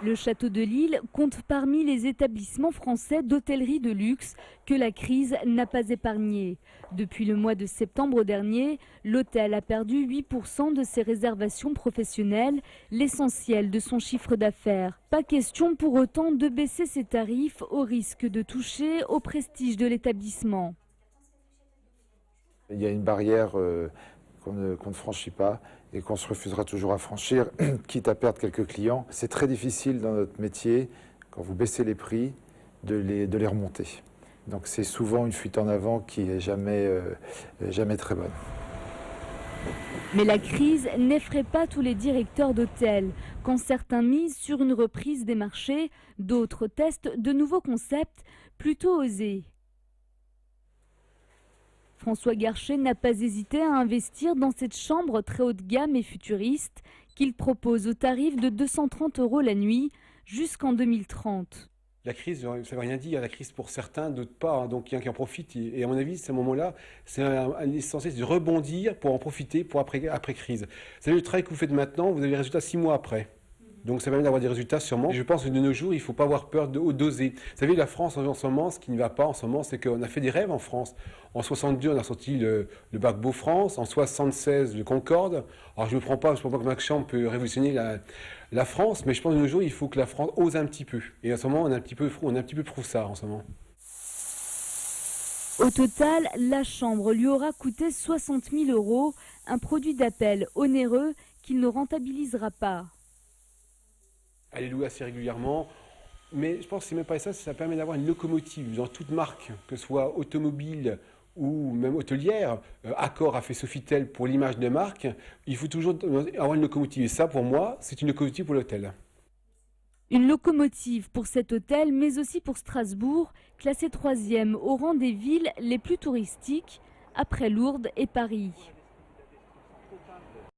Le château de Lille compte parmi les établissements français d'hôtellerie de luxe que la crise n'a pas épargné. Depuis le mois de septembre dernier, l'hôtel a perdu 8% de ses réservations professionnelles, l'essentiel de son chiffre d'affaires. Pas question pour autant de baisser ses tarifs au risque de toucher au prestige de l'établissement. Il y a une barrière qu'on ne franchit pas et qu'on se refusera toujours à franchir, quitte à perdre quelques clients. C'est très difficile dans notre métier, quand vous baissez les prix, de les remonter. Donc c'est souvent une fuite en avant qui n'est jamais très bonne. Mais la crise n'effraie pas tous les directeurs d'hôtels. Quand certains misent sur une reprise des marchés, d'autres testent de nouveaux concepts plutôt osés. François Garchet n'a pas hésité à investir dans cette chambre très haut de gamme et futuriste qu'il propose au tarif de 230 € la nuit jusqu'en 2030. La crise, ça ne veut rien dire. La crise pour certains, d'autres pas. Hein, donc il y en a qui en profitent. Et à mon avis, à ce moment-là, c'est essentiel de rebondir pour en profiter pour après-crise. Vous savez, le travail que vous faites maintenant, vous avez les résultats 6 mois après. Donc ça permet d'avoir des résultats sûrement. Et je pense que de nos jours, il ne faut pas avoir peur d'oser. Vous savez, la France en ce moment, ce qui ne va pas en ce moment, c'est qu'on a fait des rêves en France. En 62, on a sorti le paquebot France. En 76, le Concorde. Alors je ne me prends pas, je ne pense pas que Max Champ peut révolutionner la France, mais je pense que de nos jours, il faut que la France ose un petit peu. Et en ce moment, on est un petit peu froussard en ce moment. Au total, la chambre lui aura coûté 60 000 €, un produit d'appel onéreux qu'il ne rentabilisera pas. Elle est louée assez régulièrement, mais je pense que c'est même pas ça, ça permet d'avoir une locomotive dans toute marque, que ce soit automobile ou même hôtelière. Accor a fait Sofitel pour l'image de marque. Il faut toujours avoir une locomotive. Et ça, pour moi, c'est une locomotive pour l'hôtel. Une locomotive pour cet hôtel, mais aussi pour Strasbourg, classé 3e au rang des villes les plus touristiques, après Lourdes et Paris.